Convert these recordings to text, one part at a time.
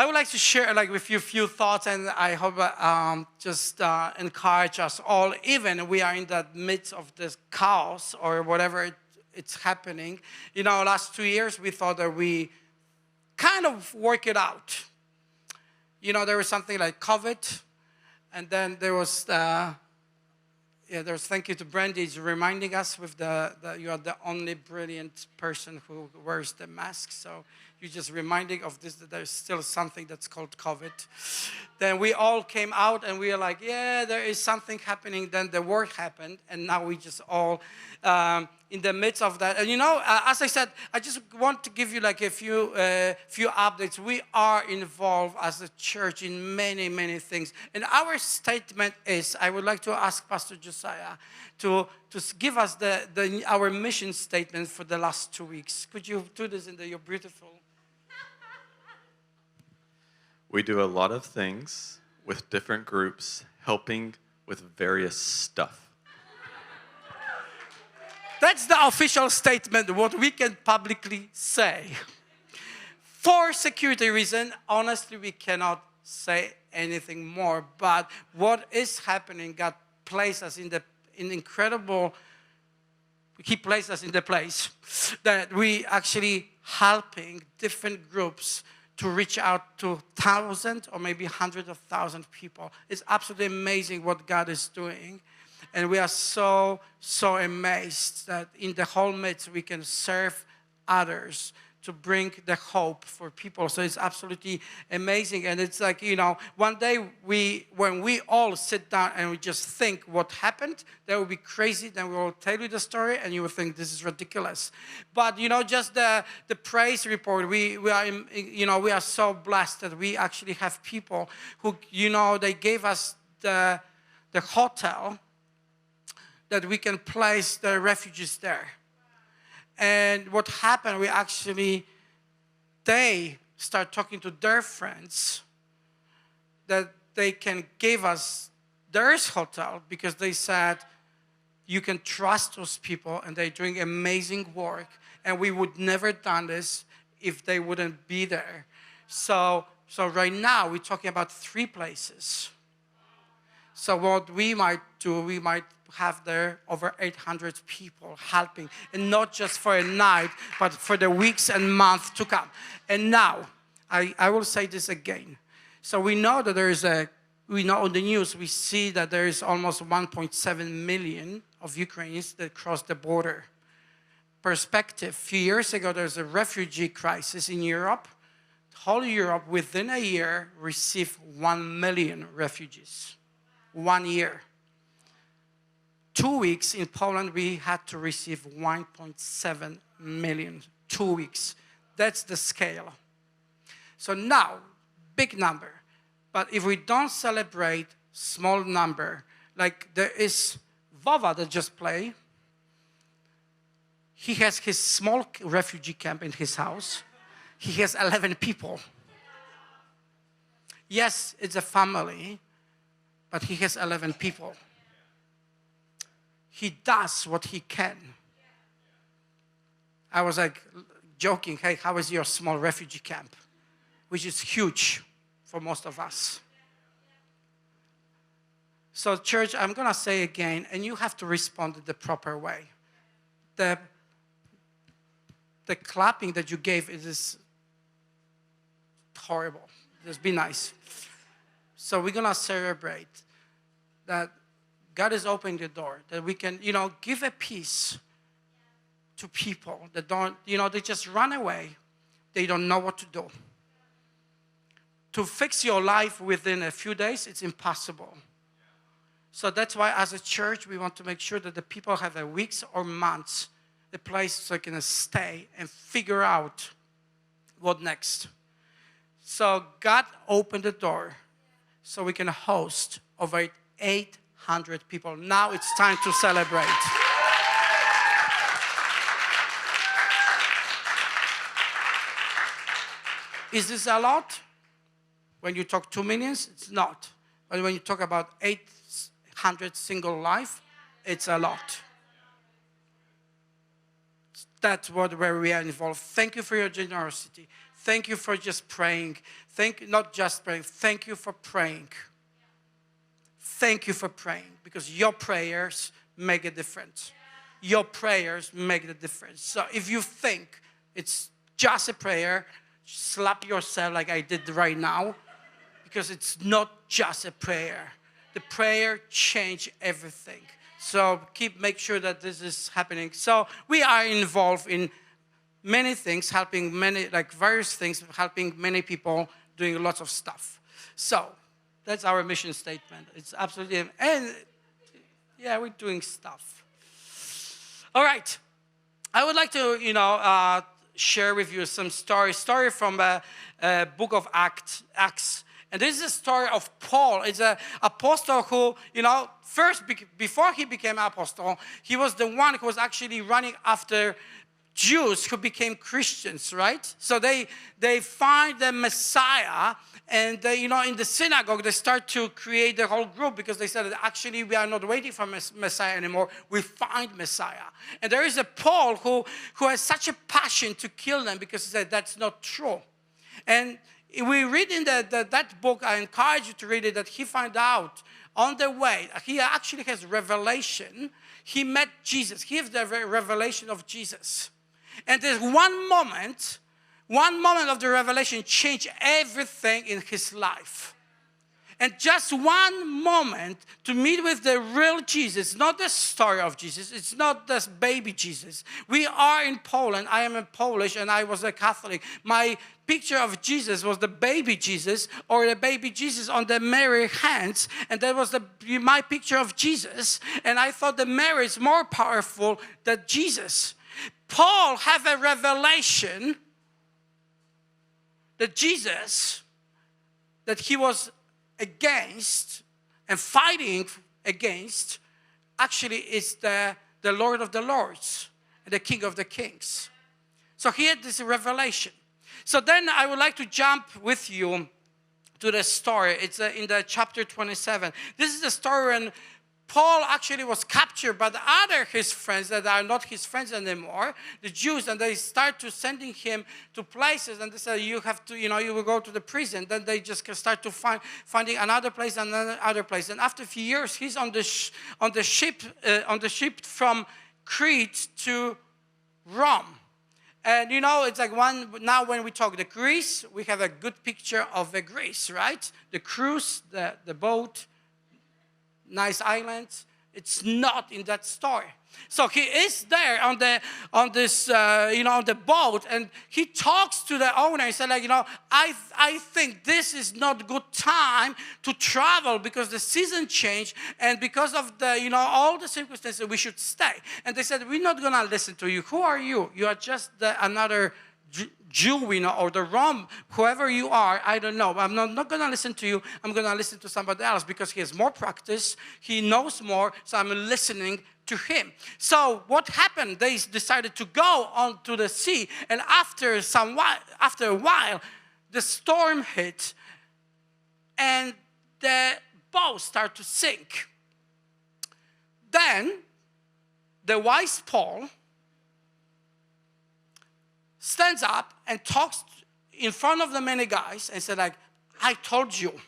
I would like to share with you a few thoughts, and I hope just encourage us all, even we are in the midst of this chaos or whatever it's happening. Last 2 years, we thought that we kind of work it out. There was something like COVID, and then there was thank you to Brandy, reminding us with you are the only brilliant person who wears the mask. So you're just reminding of this, that there's still something that's called COVID. Then we all came out and we are like, yeah, there is something happening. Then the war happened, and now we just all in the midst of that. And as I said, I just want to give you like a few updates. We are involved as a church in many, many things. And our statement is, I would like to ask Pastor Josiah to give us our mission statement for the last 2 weeks. Could you do this in your beautiful? We do a lot of things with different groups, helping with various stuff. That's the official statement, what we can publicly say. For security reasons, honestly, we cannot say anything more. But what is happening, God placed us in incredible, He placed us in the place that we actually helping different groups to reach out to thousands or maybe hundreds of thousands of people. It's absolutely amazing what God is doing. And we are so, so amazed that in the whole midst we can serve others to bring the hope for people. So it's absolutely amazing. And it's like, one day when we all sit down and we just think what happened, that will be crazy. Then we will tell you the story and you will think this is ridiculous. But, just the praise report, we are so blessed that we actually have people who, they gave us the hotel that we can place the refugees there. And what happened, they start talking to their friends that they can give us their hotel because they said, you can trust those people and they're doing amazing work. And we would never done this if they wouldn't be there. So right now we're talking about 3 places. So what we might do, we might have there over 800 people helping, and not just for a night, but for the weeks and months to come. And now, I will say this again. So we know that we know on the news, we see that there is almost 1.7 million of Ukrainians that cross the border. Perspective, a few years ago, there's a refugee crisis in Europe. Whole Europe, within a year, received 1 million refugees. 1 year. 2 weeks in Poland, we had to receive 1.7 million. 2 weeks. That's the scale. So now, big number. But if we don't celebrate small number, like there is Vova that just played. He has his small refugee camp in his house. He has 11 people. Yes, it's a family, but he has 11 people. He does what he can. I was like joking, hey, how is your small refugee camp? Which is huge for most of us. So church, I'm going to say again, and you have to respond in the proper way. The clapping that you gave is horrible. Just be nice. So we're going to celebrate that God is opening the door, that we can, give a peace to people that don't, they just run away. They don't know what to do. To fix your life within a few days, it's impossible. So that's why as a church, we want to make sure that the people have a weeks or months, a place so they can stay and figure out what next. So God opened the door so we can host over 800 people. Now it's time to celebrate. Is this a lot? When you talk 2 million, it's not. But when you talk about 800 single life, it's a lot. That's where we are involved. Thank you for your generosity. thank you for just praying. Not just praying, thank you for praying. Thank you for praying, because your prayers make a difference. Your prayers make the difference. So if you think it's just a prayer, slap yourself like I did right now, because it's not just a prayer. The prayer changed everything. So make sure that this is happening. So we are involved in many things, helping various things, helping many people, doing lots of stuff. So that's our mission statement. It's absolutely, and yeah, we're doing stuff. All right. I would like to, share with you some story from the book of Acts. And this is a story of Paul. It's an apostle who, first, before he became an apostle, he was the one who was actually running after Jews who became Christians, right? So they find the Messiah, and in the synagogue, they start to create the whole group, because they said that actually we are not waiting for Messiah anymore. We find Messiah. And there is a Paul who has such a passion to kill them, because he said that's not true. And we read in that book, I encourage you to read it, that he found out on the way, he actually has revelation. He met Jesus. He has the revelation of Jesus. And there's one moment of the revelation changed everything in his life. And just one moment to meet with the real Jesus, not the story of Jesus. It's not this baby Jesus. We are in Poland. I am a Polish, and I was a Catholic. My picture of Jesus was the baby Jesus, or the baby Jesus on the Mary hands, and that was my picture of Jesus. And I thought that Mary is more powerful than Jesus. Paul had a revelation that Jesus, that he was against and fighting against, actually is the Lord of the Lords and the King of the Kings. So he had this revelation. So then I would like to jump with you to the story. It's in the chapter 27. This is the story when Paul actually was captured by his friends that are not his friends anymore, the Jews, and they start to sending him to places, and they say, you have to, you will go to the prison. Then they just start to finding another place and another place. And after a few years, he's on the ship from Crete to Rome. And it's like now when we talk the Greece, we have a good picture of the Greece, right? The cruise, the boat, nice islands. It's not in that story. So he is there on the boat, and he talks to the owner. He said, I think this is not good time to travel, because the season changed, and because of the all the circumstances, we should stay. And they said, we're not gonna listen to you. Who are you? You are just another Jew, or the Rome, whoever you are, I don't know. I'm not going to listen to you. I'm going to listen to somebody else, because he has more practice. He knows more, so I'm listening to him. So what happened? They decided to go onto the sea, and after a while, the storm hit, and the boat started to sink. Then the wise Paul stands up and talks in front of the many guys and said, I told you.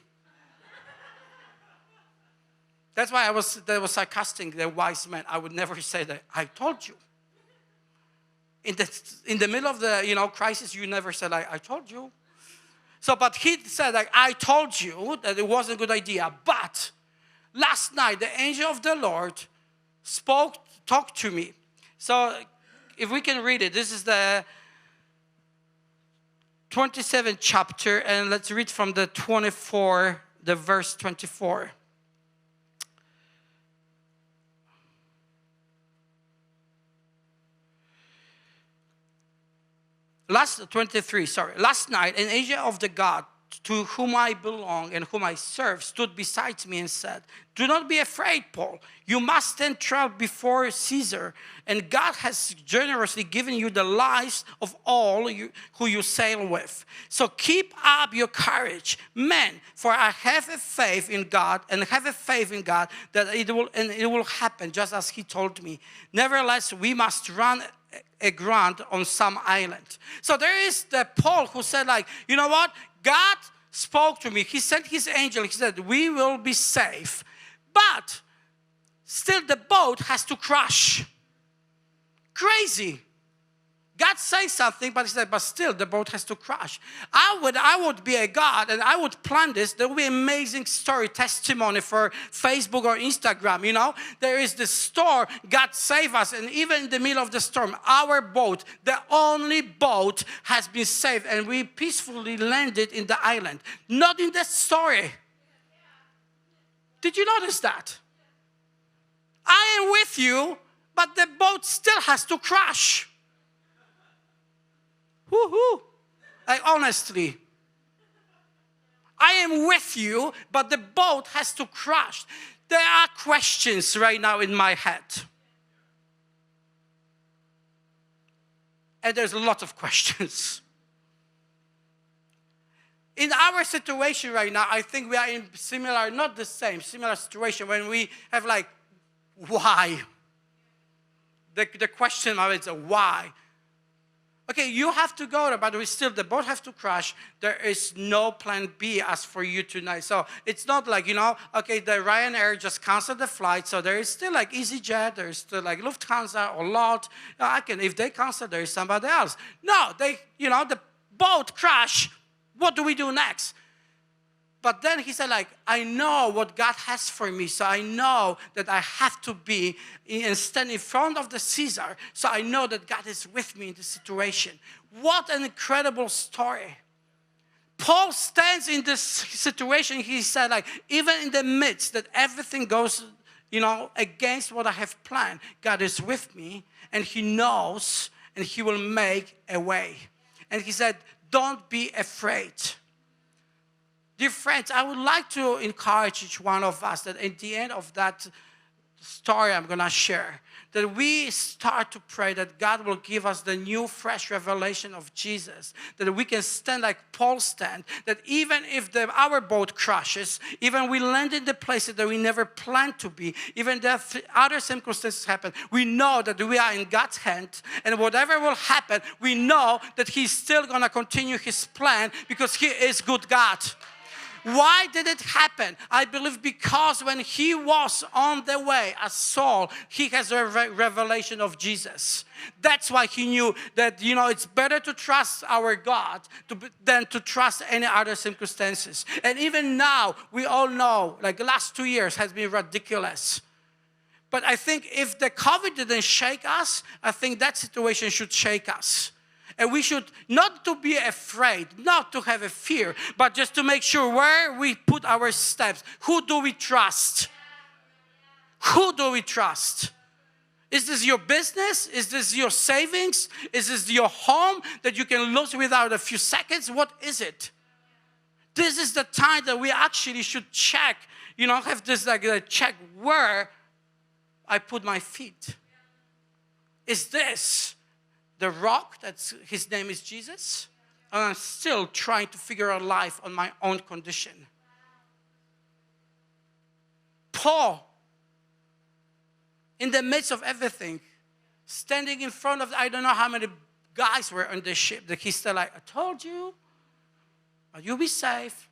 That's why that was sarcastic, the wise man. I would never say that. I told you. In the middle of the crisis, you never said, I told you. So, but he said, I told you that it wasn't a good idea. But last night, the angel of the Lord talked to me. So if we can read it, this is the 27th chapter, and let's read from the verse 24. Last night, an angel of the God to whom I belong and whom I serve stood beside me and said, do not be afraid, Paul. You must stand trial before Caesar, and God has generously given you the lives of all who you sail with. So keep up your courage, men, for I have a faith in God, that it will happen just as he told me. Nevertheless, we must run a ground on some island. So there is the Paul who said like, you know what? God spoke to me. He sent his angel. He said, we will be safe. But still the boat has to crash. Crazy. God says something, but he said, but still the boat has to crash. I would be a God and I would plan this. There will be amazing story, testimony for Facebook or Instagram, you know. There is this store, God save us, and even in the middle of the storm, our boat, the only boat has been saved and we peacefully landed in the island. Not in the story. Did you notice that? I am with you, but the boat still has to crash. Woohoo! Like honestly, I am with you, but the boat has to crash. There are questions right now in my head. And there's a lot of questions. In our situation right now, I think we are in similar, not the same, similar situation when we have like, why? The question is why? Okay, you have to go there, but the boat has to crash. There is no plan B as for you tonight. So it's not like, you know, okay, the Ryanair just canceled the flight. So there is still like EasyJet, there is still like Lufthansa or LOT. If they cancel, there is somebody else. No, the boat crash. What do we do next? But then he said, like, I know what God has for me, so I know that I have to be and stand in front of the Caesar, so I know that God is with me in this situation. What an incredible story. Paul stands in this situation, he said, like, even in the midst that everything goes, against what I have planned, God is with me, and he knows, and he will make a way. And he said, don't be afraid. Dear friends, I would like to encourage each one of us that at the end of that story I'm going to share, that we start to pray that God will give us the new, fresh revelation of Jesus, that we can stand like Paul stand, that even if our boat crashes, even we land in the places that we never planned to be, even if other circumstances happen, we know that we are in God's hand, and whatever will happen, we know that he's still going to continue his plan because he is good God. Why did it happen? I believe because when he was on the way as Saul, he has a revelation of Jesus. That's why he knew that, it's better to trust our God than to trust any other circumstances. And even now, we all know, like the last 2 years has been ridiculous. But I think if the COVID didn't shake us, I think that situation should shake us. And we should not to be afraid, not to have a fear, but just to make sure where we put our steps. Who do we trust? Who do we trust? Is this your business? Is this your savings? Is this your home that you can lose without a few seconds? What is it? This is the time that we actually should check, have this check where I put my feet. Is this the rock, his name is Jesus, and I'm still trying to figure out life on my own condition? Paul, in the midst of everything, standing in front of, I don't know how many guys were on the ship, that he's still like, I told you, but you'll be safe,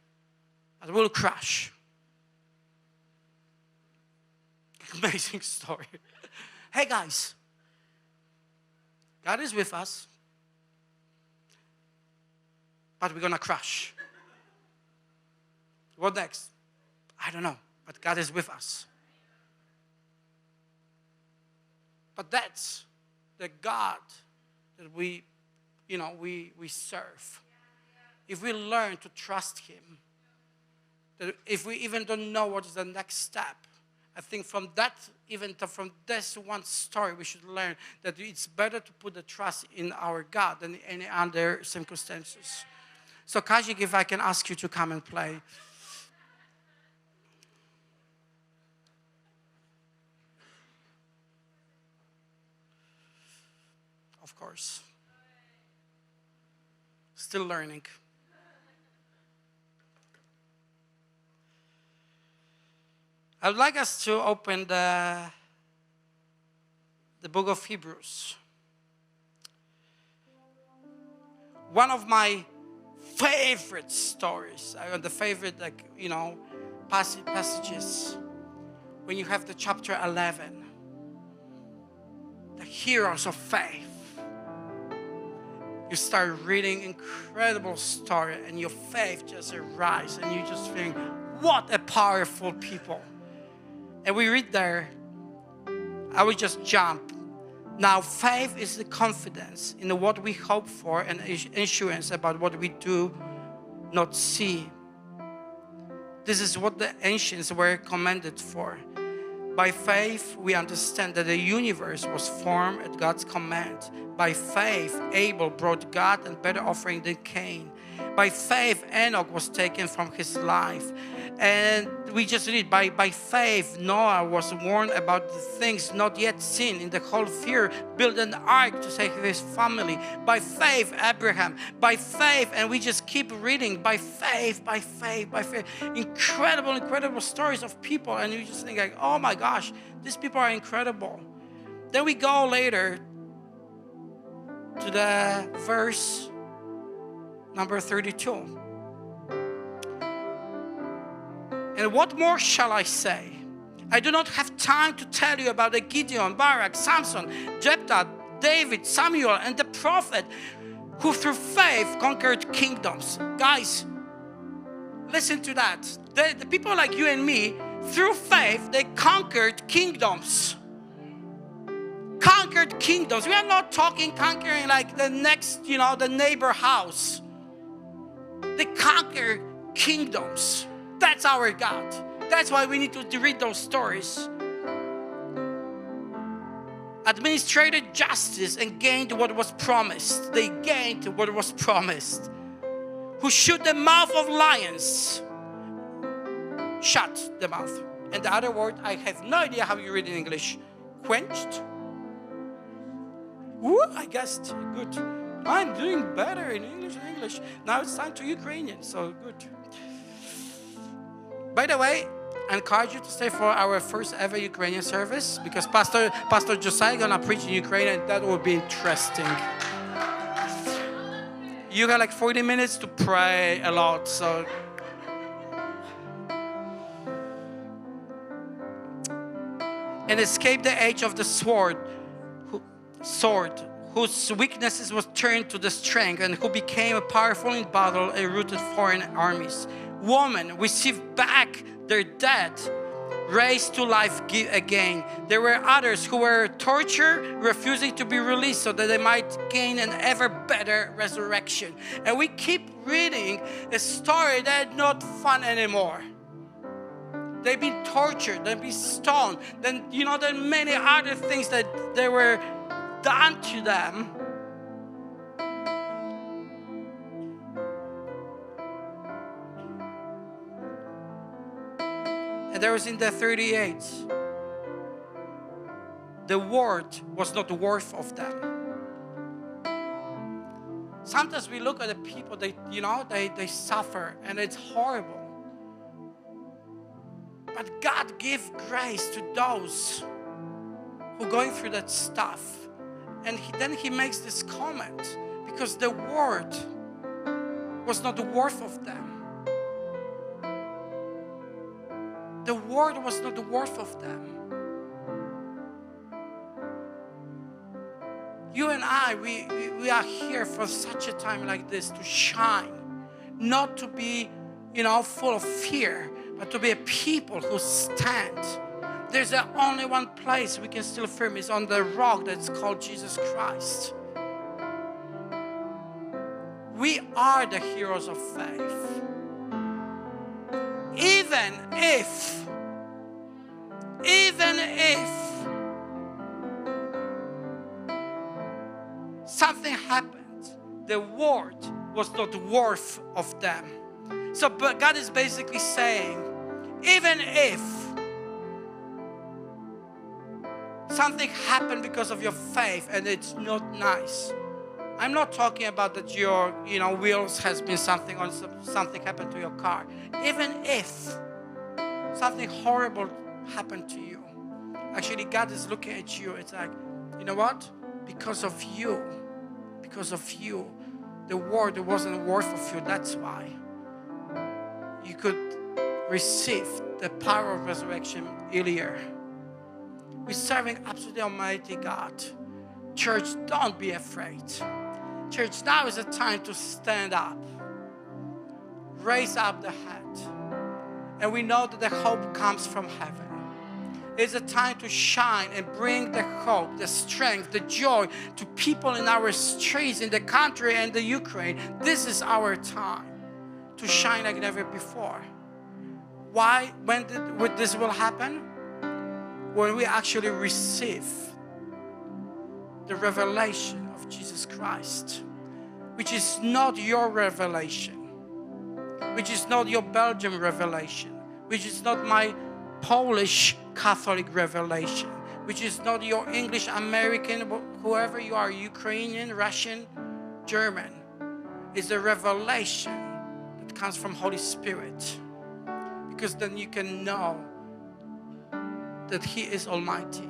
but we'll crash. Amazing story. Hey guys, God is with us, but we're going to crash. What next? I don't know, but God is with us. But that's the God that we serve. If we learn to trust him, that if we even don't know what is the next step, I think from this one story, we should learn that it's better to put the trust in our God than in any other circumstances. So, Kajik, if I can ask you to come and play. Of course. Still learning. I would like us to open the book of Hebrews. One of my favorite stories, the favorite, passages, when you have the chapter 11, the heroes of faith. You start reading incredible story and your faith just arises and you just think, what a powerful people. And we read there, I will just jump. Now faith is the confidence in what we hope for and assurance about what we do not see. This is what the ancients were commended for. By faith, we understand that the universe was formed at God's command. By faith, Abel brought God a better offering than Cain. By faith, Enoch was taken from his life. And we just read, by faith, Noah was warned about the things not yet seen. In the whole fear, built an ark to save his family. By faith, Abraham. By faith, and we just keep reading, by faith, by faith, by faith. Incredible, incredible stories of people. And you just think like, oh my gosh, these people are incredible. Then we go later to the verse number 32. And what more shall I say? I do not have time to tell you about the Gideon, Barak, Samson, Jephthah, David, Samuel, and the prophet who through faith conquered kingdoms. Guys, listen to that. The people like you and me, through faith, they conquered kingdoms. Conquered kingdoms. We are not talking conquering like the next, the neighbor house. They conquer kingdoms. That's our God. That's why we need to read those stories. Administrated justice and gained what was promised. They gained what was promised. Who shut the mouth of lions. Shut the mouth. And the other word, I have no idea how you read in English. Quenched? Ooh, I guessed. Good. I'm doing better in English. Now it's time to Ukrainian, so good. By the way, I encourage you to stay for our first ever Ukrainian service because Pastor Josiah is going to preach in Ukrainian and that will be interesting. You got like 40 minutes to pray a lot, so. And escape the edge of the sword, whose weaknesses was turned to the strength and who became powerful in battle and routed foreign armies. Women received back their dead, raised to life again. There were others who were tortured, refusing to be released so that they might gain an ever better resurrection. And we keep reading a story that's not fun anymore. They've been tortured, they've been stoned. Then, there are many other things that they were done to them. And there was in the 38, the word was not worth of them. Sometimes we look at the people, they suffer and it's horrible. But God gives grace to those who are going through that stuff. And then he makes this comment, because the word was not worth of them. The word was not worth of them. You and I, we are here for such a time like this to shine, not to be, full of fear, but to be a people who stand. There's only one place we can still firm is on the rock that's called Jesus Christ. We are the heroes of faith. Even if something happened, the word was not worth of them. So but God is basically saying, even if something happened because of your faith and it's not nice. I'm not talking about that your wheels has been something happened to your car. Even if something horrible happened to you, actually God is looking at you. It's like, you know what? Because of you, the world wasn't worth of you. That's why you could receive the power of resurrection earlier. We're serving absolutely almighty God. Church, don't be afraid. Church, now is the time to stand up. Raise up the head. And we know that the hope comes from heaven. It's a time to shine and bring the hope, the strength, the joy to people in our streets, in the country and the Ukraine. This is our time to shine like never before. Why? When this will happen? When we actually receive the revelation of Jesus Christ, which is not your revelation, which is not your Belgian revelation, which is not my Polish Catholic revelation, which is not your English, American, whoever you are, Ukrainian, Russian, German. It's a revelation that comes from Holy Spirit. Because then you can know that He is Almighty.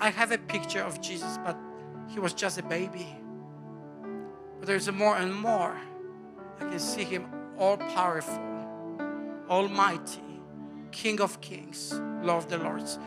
I have a picture of Jesus, but He was just a baby. But there's more and more. I can see Him all-powerful, Almighty, King of Kings, Lord of the Lords.